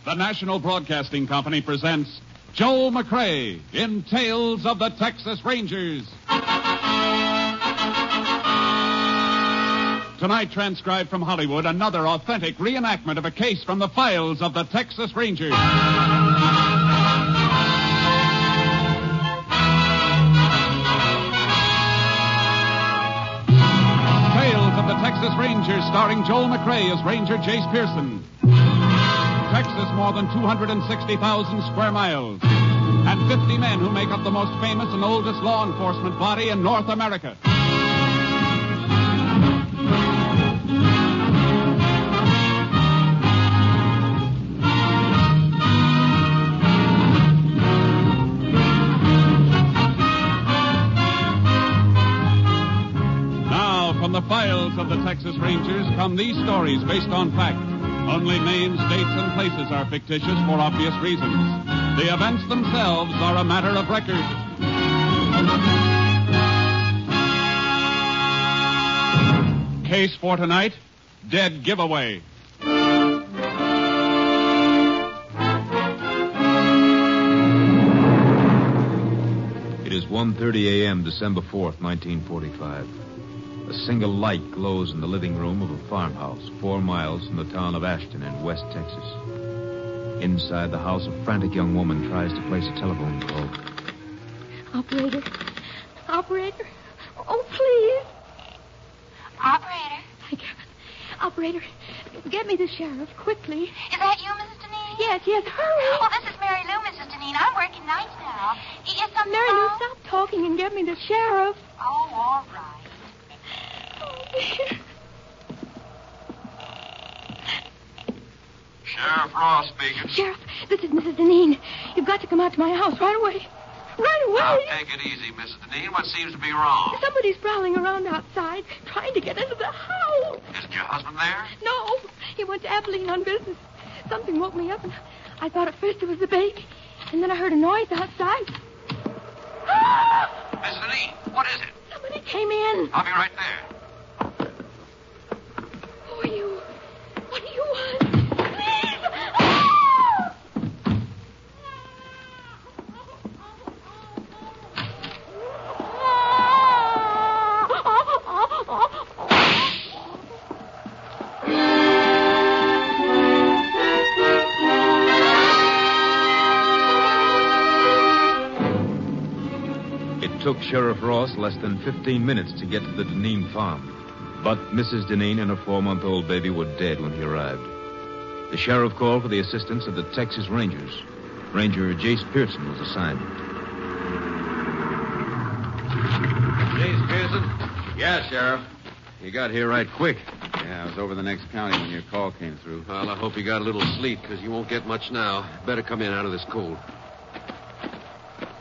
The National Broadcasting Company presents Joel McCrea in Tales of the Texas Rangers. Tonight, transcribed from Hollywood, another authentic reenactment of a case from the files of the Texas Rangers. Tales of the Texas Rangers, starring Joel McCrea as Ranger Jace Pearson. Texas, more than 260,000 square miles. And 50 men who make up the most famous and oldest law enforcement body in North America. Now, from the files of the Texas Rangers come these stories based on fact. Only names, dates, and places are fictitious for obvious reasons. The events themselves are a matter of record. Case for tonight, dead giveaway. It is 1:30 a.m., December 4th, 1945. A single light glows in the living room of a farmhouse 4 miles from the town of Ashton in West Texas. Inside the house, a frantic young woman tries to place a telephone call. Operator. Oh, please. Operator. Thank heaven. Operator, get me the sheriff, quickly. Is that you, Mrs. Deneen? Yes, hurry. Oh, this is Mary Lou, Mrs. Deneen. I'm working nights now. Is something Mary Lou, wrong? stop talking and get me the sheriff. Oh, all right. Sheriff Ross speaking. Sheriff, this is Mrs. Deneen. You've got to come out to my house right away. Right away. Now, take it easy, Mrs. Deneen. What seems to be wrong? Somebody's prowling around outside, trying to get into the house. Isn't your husband there? No, he went to Abilene on business. Something woke me up, and I thought at first it was the baby. And then I heard a noise outside. Mrs. Deneen, what is it? Somebody came in. I'll be right there. Who are you? What do you want? Please! It took Sheriff Ross less than 15 minutes to get to the Deneen farm. But Mrs. Deneen and her 4-month-old baby were dead when he arrived. The sheriff called for the assistance of the Texas Rangers. Ranger Jace Pearson was assigned. Jace Pearson? Yeah, Sheriff. You got here right quick. Yeah, I was over the next county when your call came through. Well, I hope you got a little sleep, because you won't get much now. Better come in out of this cold.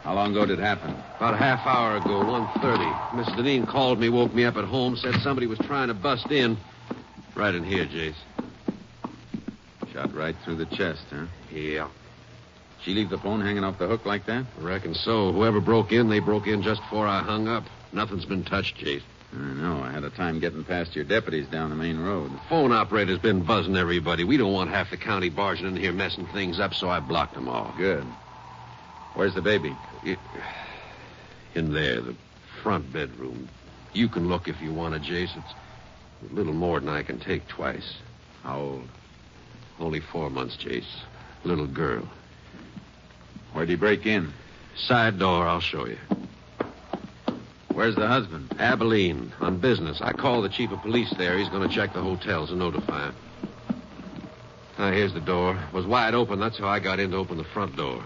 How long ago did it happen? About a half hour ago, 1:30. Mrs. Deneen called me, woke me up at home, said somebody was trying to bust in. Right in here, Jace. Shot right through the chest, huh? Yeah. She leave the phone hanging off the hook like that? I reckon so. Whoever broke in, they broke in just before I hung up. Nothing's been touched, Jace. I know. I had a time getting past your deputies down the main road. Phone operator's been buzzing everybody. We don't want half the county barging in here messing things up, so I blocked them all. Good. Where's the baby? In there, the front bedroom. You can look if you want to, Jace. It's a little more than I can take twice. How old? Only 4 months, Jace. Little girl. Where'd he break in? Side door, I'll show you. Where's the husband? Abilene, on business. I called the chief of police there. He's going to check the hotels and notify him. Now, here's the door. It was wide open. That's how I got in to open the front door.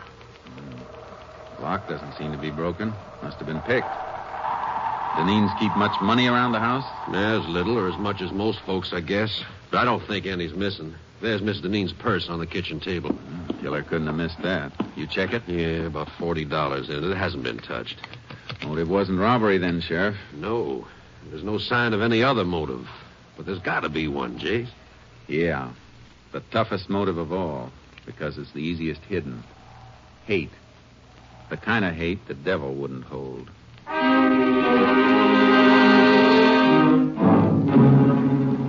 Lock doesn't seem to be broken. Must have been picked. Deneens keep much money around the house? As little or as much as most folks, I guess. But I don't think any's missing. There's Miss Deneen's purse on the kitchen table. Killer couldn't have missed that. You check it? Yeah, about $40 in it. It hasn't been touched. Motive wasn't robbery then, Sheriff. No. There's no sign of any other motive. But there's got to be one, Jace. Yeah. The toughest motive of all. Because it's the easiest hidden. Hate. The kind of hate the devil wouldn't hold.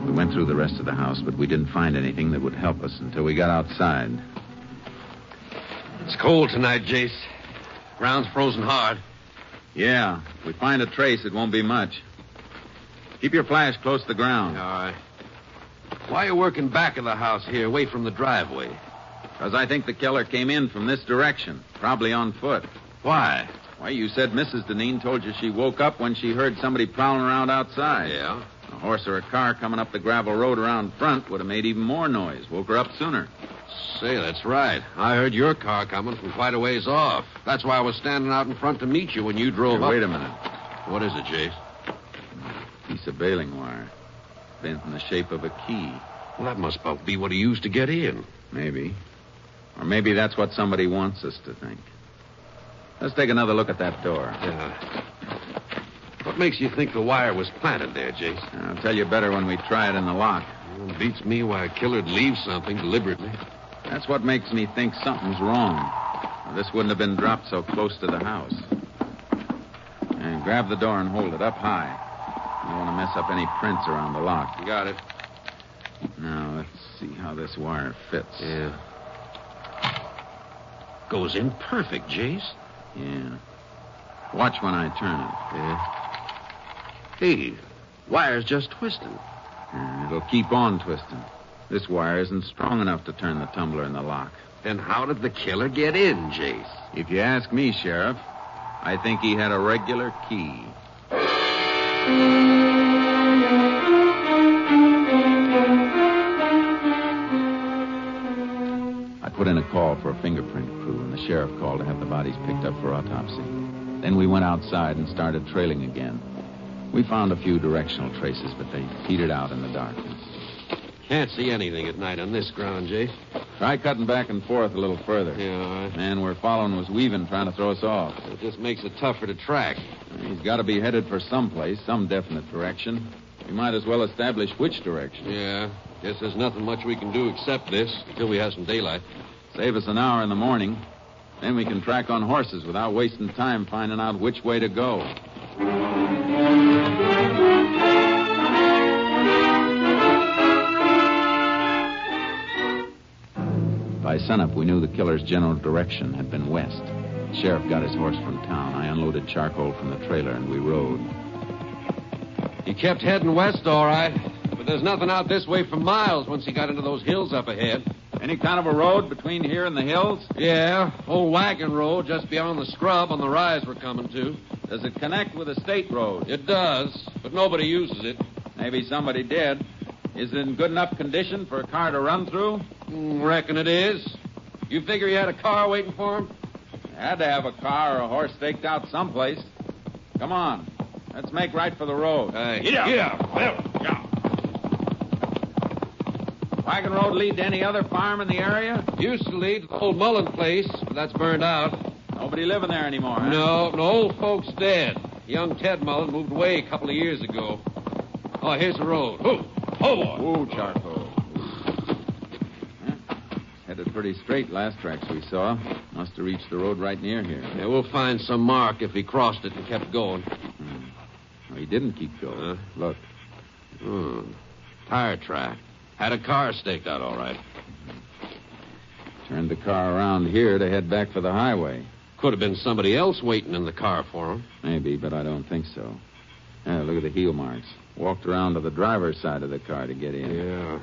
We went through the rest of the house, but we didn't find anything that would help us until we got outside. It's cold tonight, Jace. Ground's frozen hard. Yeah. If we find a trace, it won't be much. Keep your flash close to the ground. All right. Why are you working back of the house here, away from the driveway? Because I think the killer came in from this direction, probably on foot. Why? Why, you said Mrs. Deneen told you she woke up when she heard somebody prowling around outside. Yeah? A horse or a car coming up the gravel road around front would have made even more noise. Woke her up sooner. Say, that's right. I heard your car coming from quite a ways off. That's why I was standing out in front to meet you when you drove up. Wait a minute. What is it, Jace? Piece of baling wire. Bent in the shape of a key. Well, that must be what he used to get in. Maybe. Or maybe that's what somebody wants us to think. Let's take another look at that door. Yeah. What makes you think the wire was planted there, Jace? I'll tell you better when we try it in the lock. Well, it beats me why a killer'd leave something deliberately. That's what makes me think something's wrong. Now, this wouldn't have been dropped so close to the house. And grab the door and hold it up high. You don't want to mess up any prints around the lock. You got it. Now, let's see how this wire fits. Yeah. Goes in perfect, Jace. Yeah. Watch when I turn it. Yeah. Hey, wire's just twisting. It'll keep on twisting. This wire isn't strong enough to turn the tumbler in the lock. Then how did the killer get in, Jace? If you ask me, Sheriff, I think he had a regular key. I put in a call for a fingerprint crew, and the sheriff called to have the bodies picked up for autopsy. Then we went outside and started trailing again. We found a few directional traces, but they petered out in the darkness. Can't see anything at night on this ground, Jace. Try cutting back and forth a little further. Yeah, all right. Man we're following was weaving, trying to throw us off. It just makes it tougher to track. He's got to be headed for someplace, some definite direction. We might as well establish which direction. Yeah. Guess there's nothing much we can do except this until we have some daylight. Save us an hour in the morning. Then we can track on horses without wasting time finding out which way to go. By sunup, we knew the killer's general direction had been west. The sheriff got his horse from town. I unloaded charcoal from the trailer, and we rode. He kept heading west, all right. But there's nothing out this way for miles once he got into those hills up ahead. Any kind of a road between here and the hills? Yeah, old wagon road just beyond the scrub on the rise we're coming to. Does it connect with a state road? It does, but nobody uses it. Maybe somebody did. Is it in good enough condition for a car to run through? Reckon it is. You figure he had a car waiting for him? Had to have a car or a horse staked out someplace. Come on. Let's make right for the road. Yeah. Wagon road lead to any other farm in the area? Used to lead to the old Mullen place, but that's burned out. Nobody living there anymore, huh? No, old folks dead. Young Ted Mullen moved away a couple of years ago. Oh, here's the road. Boy. Ooh, charcoal. Headed pretty straight last tracks we saw. Must have reached the road right near here. Yeah, we'll find some mark if he crossed it and kept going. Well, he didn't keep going. Look. Tire track. Had a car staked out all right. Turned the car around here to head back for the highway. Could have been somebody else waiting in the car for him. Maybe, but I don't think so. Look at the heel marks. Walked around to the driver's side of the car to get in. Yeah.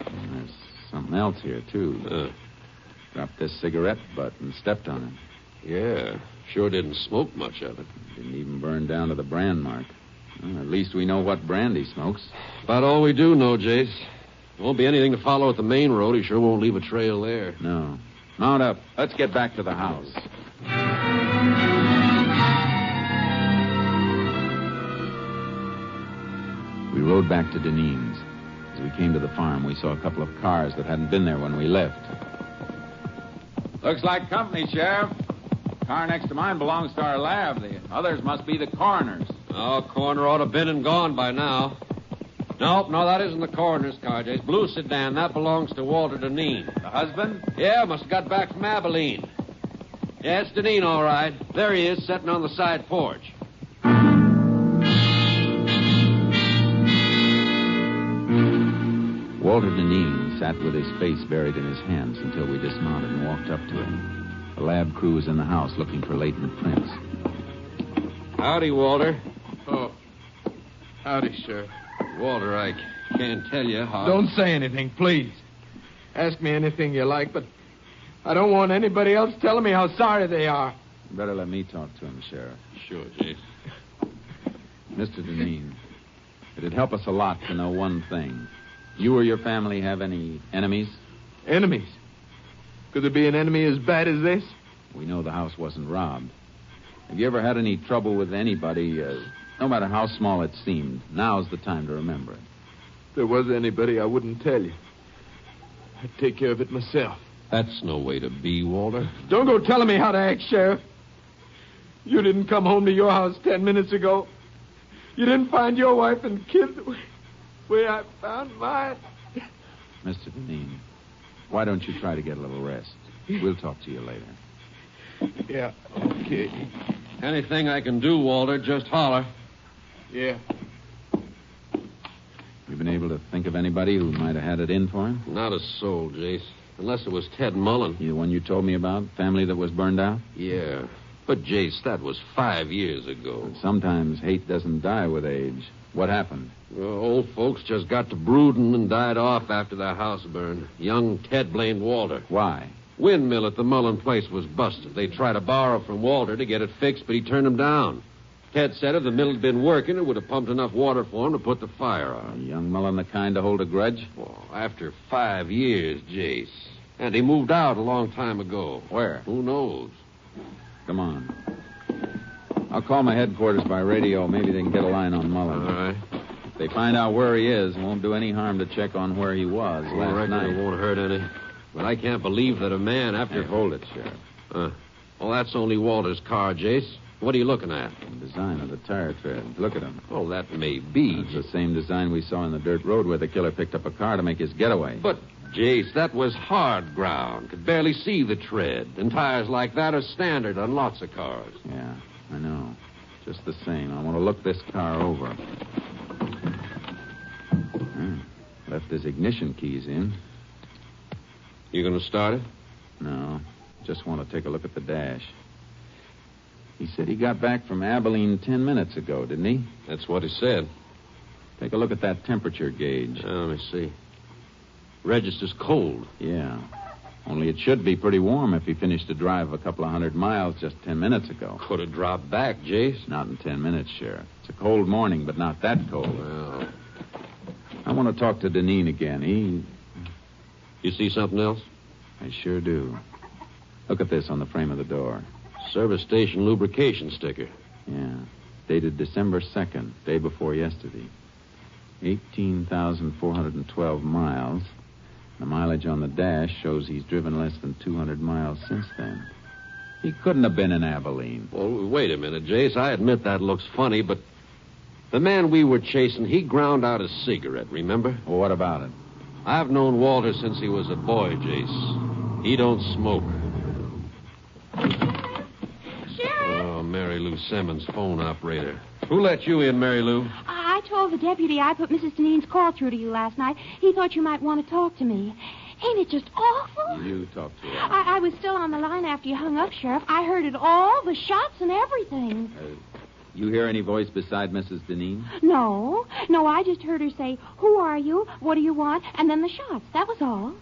And there's something else here, too. Dropped this cigarette butt and stepped on it. Yeah. Sure didn't smoke much of it. Didn't even burn down to the brand mark. Well, at least we know what brand he smokes. About all we do know, Jace. There won't be anything to follow at the main road. He sure won't leave a trail there. No. Mount up. Let's get back to the house. We rode back to Deneen's. As we came to the farm, we saw a couple of cars that hadn't been there when we left. Looks like company, Sheriff. The car next to mine belongs to our lab. The others must be the coroner's. Oh, coroner ought to have been and gone by now. No, that isn't the coroner's car, Jace. Blue sedan, that belongs to Walter Deneen. The husband? Yeah, must have got back from Abilene. Yeah, it's Deneen, all right. There he is, sitting on the side porch. Walter Deneen sat with his face buried in his hands until we dismounted and walked up to him. The lab crew was in the house looking for latent prints. Howdy, Walter. Oh. Howdy, Sheriff. Walter, I can't tell you how... Don't say anything, please. Ask me anything you like, but I don't want anybody else telling me how sorry they are. You better let me talk to him, Sheriff. Sure, Jace. Mr. Deneen, it'd help us a lot to know one thing. You or your family have any enemies? Enemies? Could there be an enemy as bad as this? We know the house wasn't robbed. Have you ever had any trouble with anybody, no matter how small it seemed? Now's the time to remember it. If there was anybody, I wouldn't tell you. I'd take care of it myself. That's no way to be, Walter. Don't go telling me how to act, Sheriff. You didn't come home to your house 10 minutes ago. You didn't find your wife and kids the way I found mine. Mr. Deneen, why don't you try to get a little rest? We'll talk to you later. Yeah, okay. Anything I can do, Walter, just holler. Yeah. You been able to think of anybody who might have had it in for him? Not a soul, Jace. Unless it was Ted Mullen. The one you told me about? Family that was burned out? Yeah. But, Jace, that was 5 years ago. But sometimes hate doesn't die with age. What happened? Well, old folks just got to brooding and died off after their house burned. Young Ted blamed Walter. Why? Windmill at the Mullen place was busted. They tried to borrow from Walter to get it fixed, but he turned them down. Ted said if the mill had been working, it would have pumped enough water for him to put the fire on. Young Mullen the kind to hold a grudge? Well, after 5 years, Jace. And he moved out a long time ago. Where? Who knows? Come on. I'll call my headquarters by radio. Maybe they can get a line on Mullen. All right. If they find out where he is, it won't do any harm to check on where he was I last reckon night. it won't hurt any. But I can't believe that a man after... Hey, hold it, Sheriff. Well, that's only Walter's car, Jace. What are you looking at? The design of the tire tread. Look at him. Oh, that may be. It's the same design we saw in the dirt road where the killer picked up a car to make his getaway. But, Jace, that was hard ground. Could barely see the tread. And tires like that are standard on lots of cars. Yeah, I know. Just the same, I want to look this car over. Left his ignition keys in. You going to start it? No, just want to take a look at the dash. He said he got back from Abilene 10 minutes ago, didn't he? That's what he said. Take a look at that temperature gauge. Let me see. Register's cold. Yeah. Only it should be pretty warm if he finished a drive of a couple of 100 miles just 10 minutes ago. Could have dropped back, Jace. Not in 10 minutes, Sheriff. It's a cold morning, but not that cold. Well, I want to talk to Deneen again. You see something else? I sure do. Look at this on the frame of the door. Service station lubrication sticker. Yeah. Dated December 2nd, day before yesterday. 18,412 miles. The mileage on the dash shows he's driven less than 200 miles since then. He couldn't have been in Abilene. Well, wait a minute, Jace. I admit that looks funny, but the man we were chasing, he ground out a cigarette, remember? Well, what about it? I've known Walter since he was a boy, Jace. He don't smoke. Sheriff! Oh, Mary Lou Simmons, phone operator. Who let you in, Mary Lou? I told the deputy I put Mrs. Deneen's call through to you last night. He thought you might want to talk to me. Ain't it just awful? You talk to her. I was still on the line after you hung up, Sheriff. I heard it all, the shots and everything. You hear any voice beside Mrs. Deneen? No, I just heard her say, "Who are you? What do you want?" And then the shots. That was all.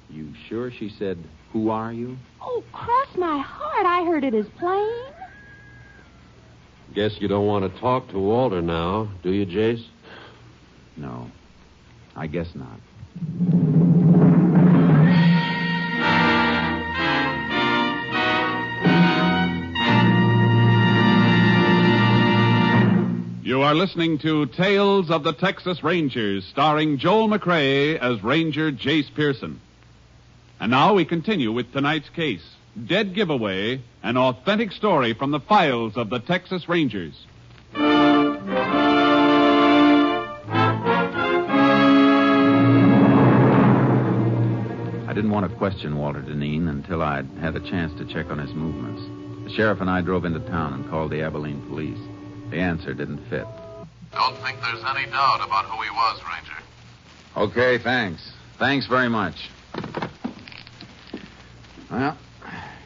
You sure she said, "Who are you"? Oh, cross my heart. I heard it as plain. Guess you don't want to talk to Walter now, do you, Jace? No, I guess not. You are listening to Tales of the Texas Rangers, starring Joel McRae as Ranger Jace Pearson. And now we continue with tonight's case, Dead Giveaway, an authentic story from the files of the Texas Rangers. I didn't want to question Walter Deneen until I'd had a chance to check on his movements. The sheriff and I drove into town and called the Abilene police. The answer didn't fit. Don't think there's any doubt about who he was, Ranger. Okay, thanks. Thanks very much. Well,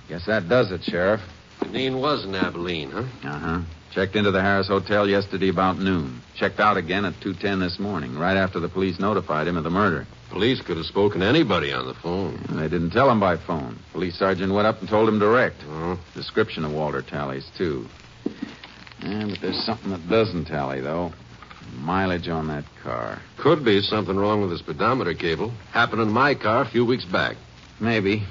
guess that does it, Sheriff. Deneen was in Abilene, huh? Uh-huh. Checked into the Harris Hotel yesterday about noon. Checked out again at 2:10 this morning, right after the police notified him of the murder. Police could have spoken to anybody on the phone. And they didn't tell him by phone. Police sergeant went up and told him direct. Oh. Description of Walter tallies, too. Yeah, but there's something that doesn't tally, though. Mileage on that car. Could be something wrong with the speedometer cable. Happened in my car a few weeks back. Maybe.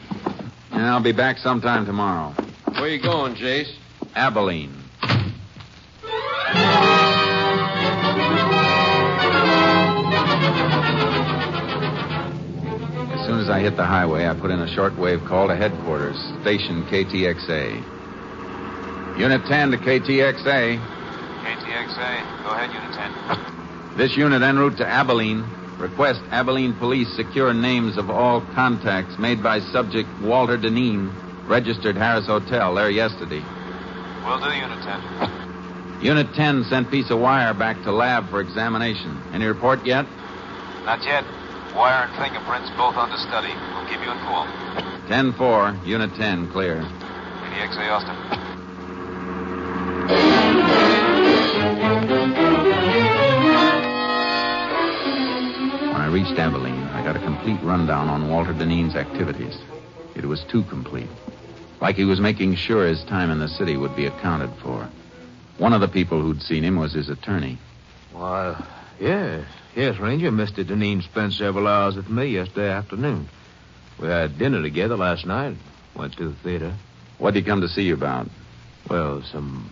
And I'll be back sometime tomorrow. Where you going, Jace? Abilene. As soon as I hit the highway, I put in a shortwave call to headquarters, station KTXA. Unit 10 to KTXA. KTXA. Go ahead, Unit 10. This unit en route to Abilene. Request Abilene police secure names of all contacts made by subject Walter Deneen, registered Harris Hotel there yesterday. Will do, Unit 10. Unit 10 sent piece of wire back to lab for examination. Any report yet? Not yet. Wire and fingerprints both under study. We'll keep you informed. 10-4, Unit 10, clear. KTXA, Austin. When I reached Abilene, I got a complete rundown on Walter Deneen's activities. It was too complete. Like he was making sure his time in the city would be accounted for. One of the people who'd seen him was his attorney. Why, yes. Yes, Ranger. Mr. Deneen spent several hours with me yesterday afternoon. We had dinner together last night. Went to the theater. What'd he come to see you about? Well, some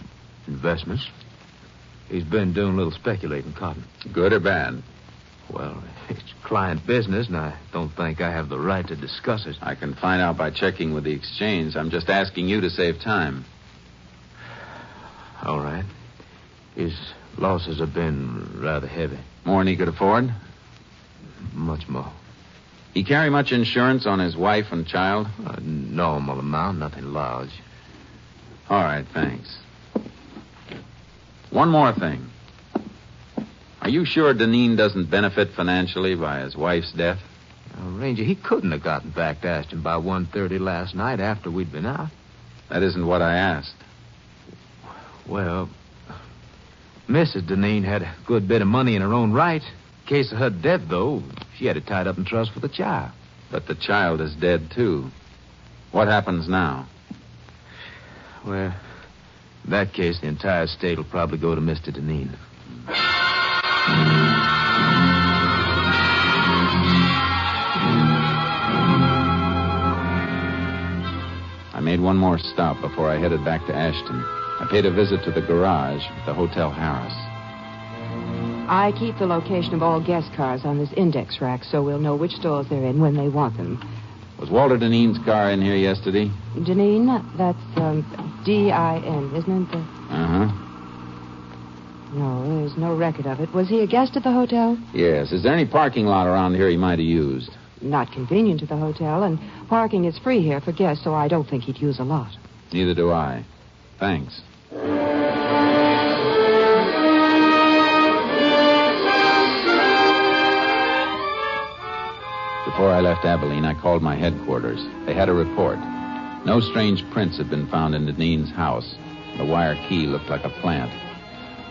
investments. He's been doing a little speculating cotton. Good or bad? Well, it's client business, and I don't think I have the right to discuss it. I can find out by checking with the exchange. I'm just asking you to save time. All right. His losses have been rather heavy. More than he could afford? Much more. He carry much insurance on his wife and child? A normal amount, nothing large. All right, thanks. One more thing. Are you sure Deneen doesn't benefit financially by his wife's death? Ranger, he couldn't have gotten back to Ashton by 1:30 last night after we'd been out. That isn't what I asked. Well, Mrs. Deneen had a good bit of money in her own right. In case of her death, though, she had it tied up in trust for the child. But the child is dead, too. What happens now? Well, in that case, the entire estate will probably go to Mr. Deneen. I made one more stop before I headed back to Ashton. I paid a visit to the garage at the Hotel Harris. I keep the location of all guest cars on this index rack so we'll know which stores they're in when they want them. Was Walter Deneen's car in here yesterday? Deneen, that's D-I-N, isn't it? Uh-huh. No, there's no record of it. Was he a guest at the hotel? Yes. Is there any parking lot around here he might have used? Not convenient to the hotel, and parking is free here for guests, so I don't think he'd use a lot. Neither do I. Thanks. Before I left Abilene, I called my headquarters. They had a report. No strange prints had been found in Deneen's house. The wire key looked like a plant.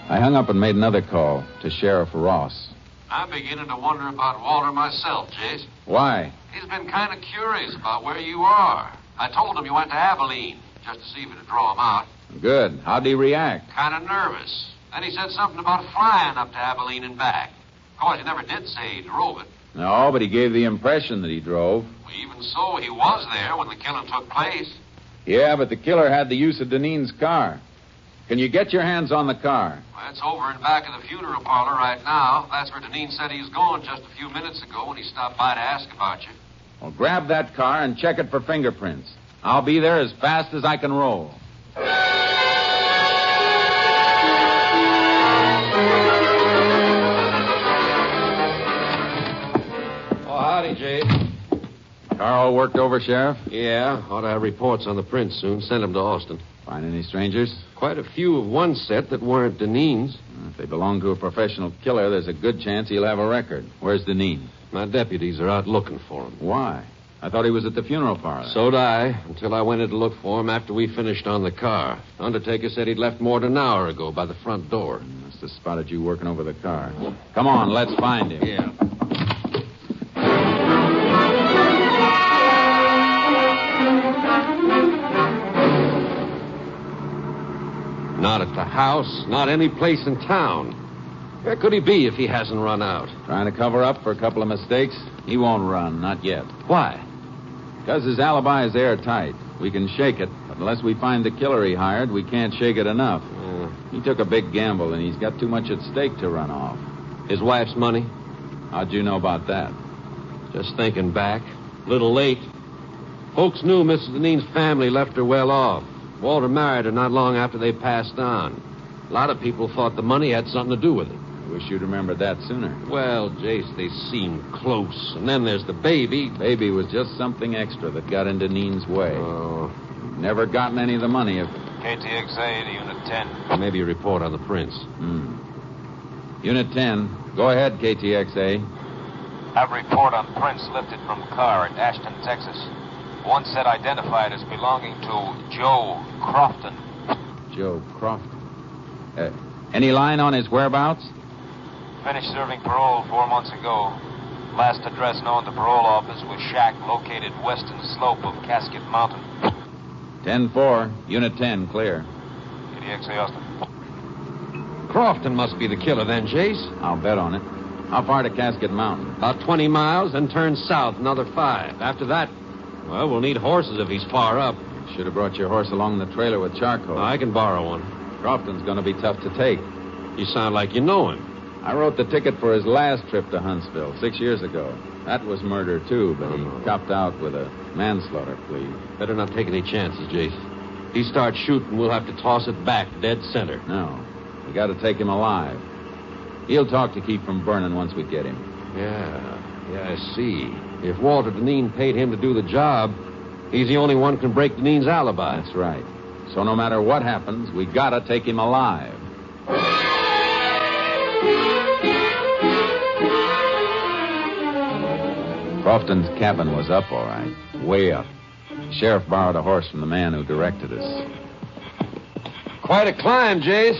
I hung up and made another call to Sheriff Ross. I'm beginning to wonder about Walter myself, Jace. Why? He's been kind of curious about where you are. I told him you went to Abilene, just to see if it'd draw him out. Good. How'd he react? Kind of nervous. Then he said something about flying up to Abilene and back. Of course, he never did say he drove it. No, but he gave the impression that he drove. Well, even so, he was there when the killing took place. Yeah, but the killer had the use of Deneen's car. Can you get your hands on the car? Well, it's over in back of the funeral parlor right now. That's where Deneen said he was going just a few minutes ago when he stopped by to ask about you. Well, grab that car and check it for fingerprints. I'll be there as fast as I can roll. Oh, howdy, Jay. Car all worked over, Sheriff? Yeah, ought to have reports on the prints soon. Send them to Austin. Find any strangers? Quite a few of one set that weren't Deneen's. If they belong to a professional killer, there's a good chance he'll have a record. Where's Deneen? My deputies are out looking for him. Why? I thought he was at the funeral parlor. So'd I, until I went in to look for him after we finished on the car. The undertaker said he'd left more than an hour ago by the front door. Must have spotted you working over the car. Come on, let's find him. Yeah. Not at the house, not any place in town. Where could he be if he hasn't run out? Trying to cover up for a couple of mistakes? He won't run, not yet. Why? Because his alibi is airtight. We can shake it, but unless we find the killer he hired, we can't shake it enough. He took a big gamble, and he's got too much at stake to run off. His wife's money? How'd you know about that? Just thinking back. A little late. Folks knew Mrs. Deneen's family left her well off. Walter married her not long after they passed on. A lot of people thought the money had something to do with it. Wish you'd remembered that sooner. Well, Jace, they seemed close. And then there's the baby. Baby was just something extra that got in Deneen's way. Oh. Never gotten any of the money if... KTXA to Unit 10. Maybe a report on the prince. Unit 10. Go ahead, KTXA. Have a report on prints lifted from car at Ashton, Texas. One set identified as belonging to Joe Crofton. Joe Crofton. Any line on his whereabouts? Finished serving parole 4 months ago. Last address known to parole office was shack located western slope of Casket Mountain. 10-4. Unit 10, clear. KTXA Austin. Crofton must be the killer then, Jace. I'll bet on it. How far to Casket Mountain? About 20 miles, then turn south another 5. After that, well, we'll need horses if he's far up. Should have brought your horse along the trailer with charcoal. I can borrow one. Crofton's going to be tough to take. You sound like you know him. I wrote the ticket for his last trip to Huntsville 6 years ago. That was murder, too, but he copped out with a manslaughter plea. Better not take any chances, Jace. If he starts shooting, we'll have to toss it back dead center. No. We got to take him alive. He'll talk to keep from burning once we get him. Yeah, I see. If Walter Deneen paid him to do the job, he's the only one who can break Deneen's alibi. That's right. So no matter what happens, we got to take him alive. Crofton's cabin was up, all right. Way up. The sheriff borrowed a horse from the man who directed us. Quite a climb, Jace.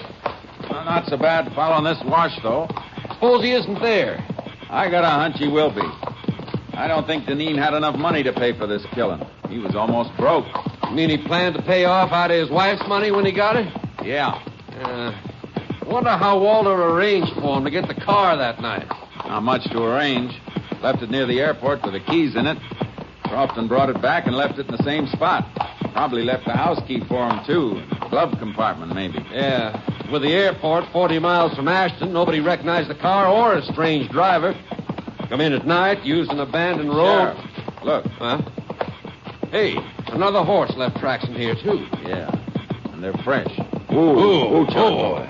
Well, not so bad following this wash, though. Suppose he isn't there. I got a hunch he will be. I don't think Deneen had enough money to pay for this killing. He was almost broke. You mean he planned to pay off out of his wife's money when he got it? Yeah. Wonder how Walter arranged for him to get the car that night. Not much to arrange. Left it near the airport with the keys in it. Crofton brought it back and left it in the same spot. Probably left the house key for him, too. Glove compartment, maybe. Yeah. With the airport 40 miles from Ashton, nobody recognized the car or a strange driver. Come in at night, used an abandoned road. Sheriff, look. Huh? Hey, another horse left tracks in here, too. Yeah. And they're fresh. Ooh, boy.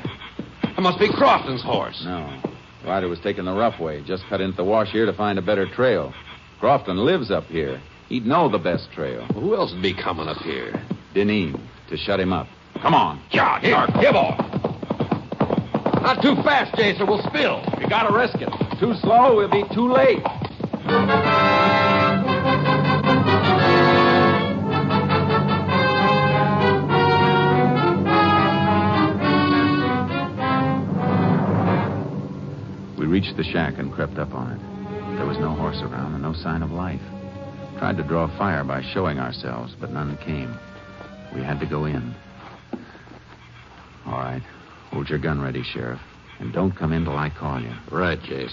That must be Crofton's horse. No. The rider was taking the rough way. Just cut into the wash here to find a better trail. Crofton lives up here. He'd know the best trail. Who else would be coming up here? Deneen, to shut him up. Come on. Yeah, here, boy. Not too fast, Jason. We'll spill. You gotta risk it. Too slow, we'll be too late. We reached the shack and crept up on it. There was no horse around and no sign of life. Tried to draw fire by showing ourselves, but none came. We had to go in. All right. Hold your gun ready, Sheriff. And don't come in till I call you. Right, Jace.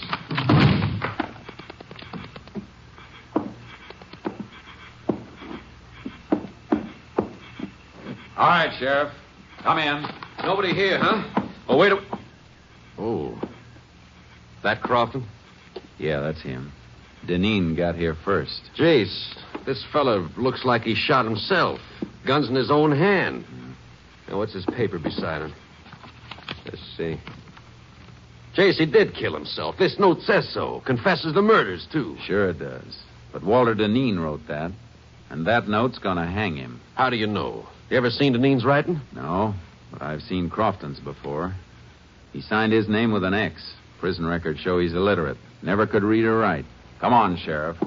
All right, Sheriff. Come in. Nobody here, huh? Oh, wait a... Oh. That Crofton? Yeah, that's him. Deneen got here first. Jace, this fella looks like he shot himself. Gun's in his own hand. Now, what's his paper beside him? Let's see. Jace, he did kill himself. This note says so. Confesses the murders, too. Sure it does. But Walter Deneen wrote that. And that note's gonna hang him. How do you know? You ever seen Deneen's writing? No, but I've seen Crofton's before. He signed his name with an X. Prison records show he's illiterate. Never could read or write. Come on, Sheriff.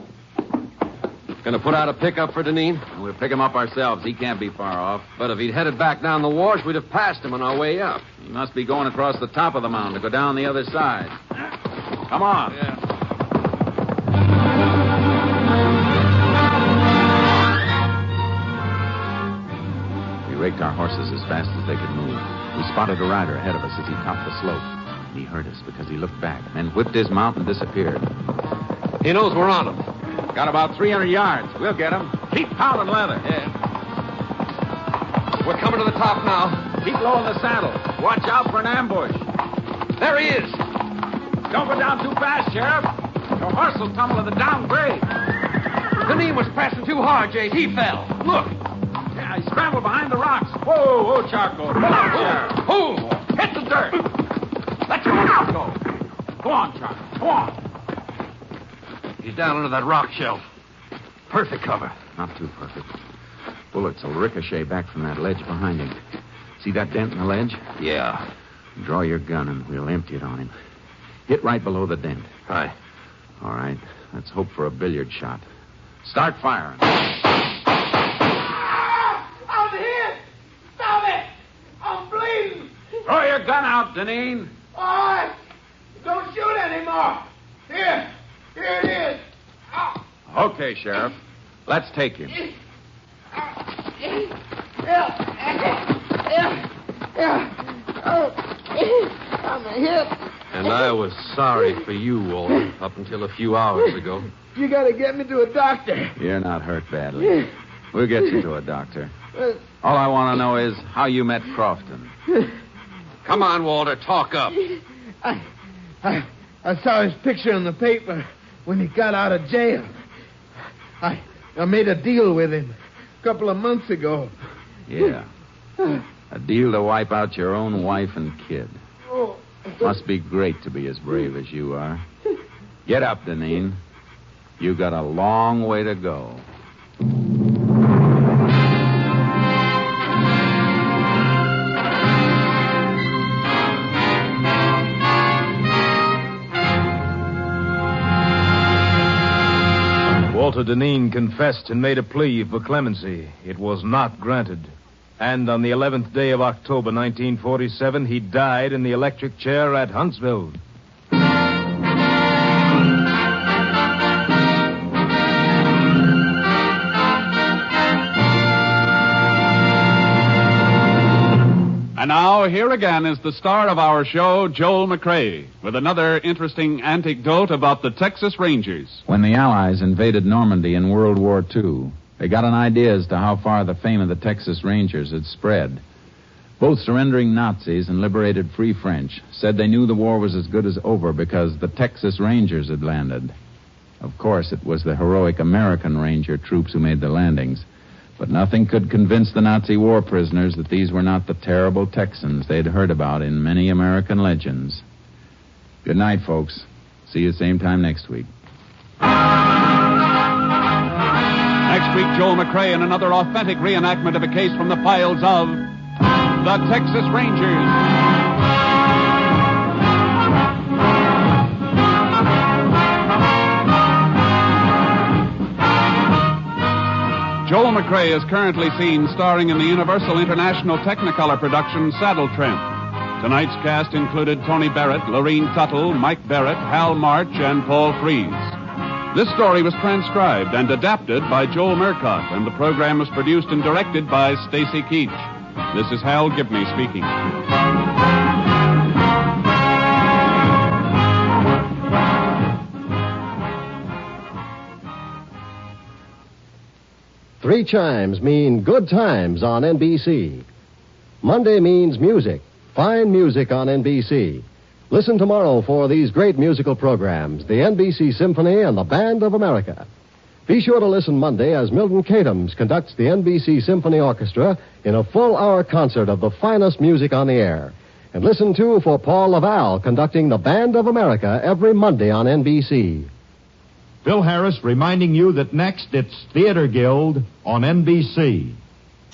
Gonna put out a pickup for Deneen? We'll pick him up ourselves. He can't be far off. But if he'd headed back down the wash, we'd have passed him on our way up. He must be going across the top of the mountain to go down the other side. Come on. Yeah. We raked our horses as fast as they could move. We spotted a rider ahead of us as he topped the slope. He heard us because he looked back, then whipped his mount and disappeared. He knows we're on him. Got about 300 yards. We'll get him. Keep pounding leather. Yeah. We're coming to the top now. Keep low in the saddle. Watch out for an ambush. There he is. Don't go down too fast, Sheriff. Your horse will tumble to the downgrade. Deneen was pressing too hard, Jase. He fell. Look. Yeah, he scrambled behind the rocks. Whoa, Charcoal. Pull out, Sheriff. Who? Hit the dirt. Let your horse go. Go on, Charcoal. Go on. He's down under that rock shelf. Perfect cover. Not too perfect. Bullets will ricochet back from that ledge behind him. See that dent in the ledge? Yeah. Draw your gun and we'll empty it on him. Hit right below the dent. Aye. All right. Let's hope for a billiard shot. Start firing. I'm hit! Stop it! I'm bleeding! Throw your gun out, Deneen. All right. Don't shoot anymore. Here it is. Okay, Sheriff. Let's take him. I'm hit. And I was sorry for you, Walter, up until a few hours ago. You gotta get me to a doctor. You're not hurt badly. We'll get you to a doctor. All I want to know is how you met Crofton. Come on, Walter, talk up. I saw his picture in the paper when he got out of jail. I made a deal with him a couple of months ago. Yeah. A deal to wipe out your own wife and kid. Oh. Must be great to be as brave as you are. Get up, Deneen. You got a long way to go. Walter Deneen confessed and made a plea for clemency. It was not granted. And on the 11th day of October, 1947, he died in the electric chair at Huntsville. And now, here again is the star of our show, Joel McCrea, with another interesting anecdote about the Texas Rangers. When the Allies invaded Normandy in World War II, they got an idea as to how far the fame of the Texas Rangers had spread. Both surrendering Nazis and liberated Free French said they knew the war was as good as over because the Texas Rangers had landed. Of course, it was the heroic American Ranger troops who made the landings. But nothing could convince the Nazi war prisoners that these were not the terrible Texans they'd heard about in many American legends. Good night, folks. See you same time next week. Next week, Joel McCrea in another authentic reenactment of a case from the files of the Texas Rangers. Joel McCrea is currently seen starring in the Universal International Technicolor production Saddle Tramp. Tonight's cast included Tony Barrett, Lorene Tuttle, Mike Barrett, Hal March, and Paul Frees. This story was transcribed and adapted by Joel Murcott, and the program was produced and directed by Stacy Keach. This is Hal Gibney speaking. 3 chimes mean good times on NBC. Monday means music, fine music on NBC. Listen tomorrow for these great musical programs, the NBC Symphony and the Band of America. Be sure to listen Monday as Milton Katims conducts the NBC Symphony Orchestra in a full-hour concert of the finest music on the air. And listen, too, for Paul Laval conducting the Band of America every Monday on NBC. Phil Harris reminding you that next it's Theater Guild on NBC.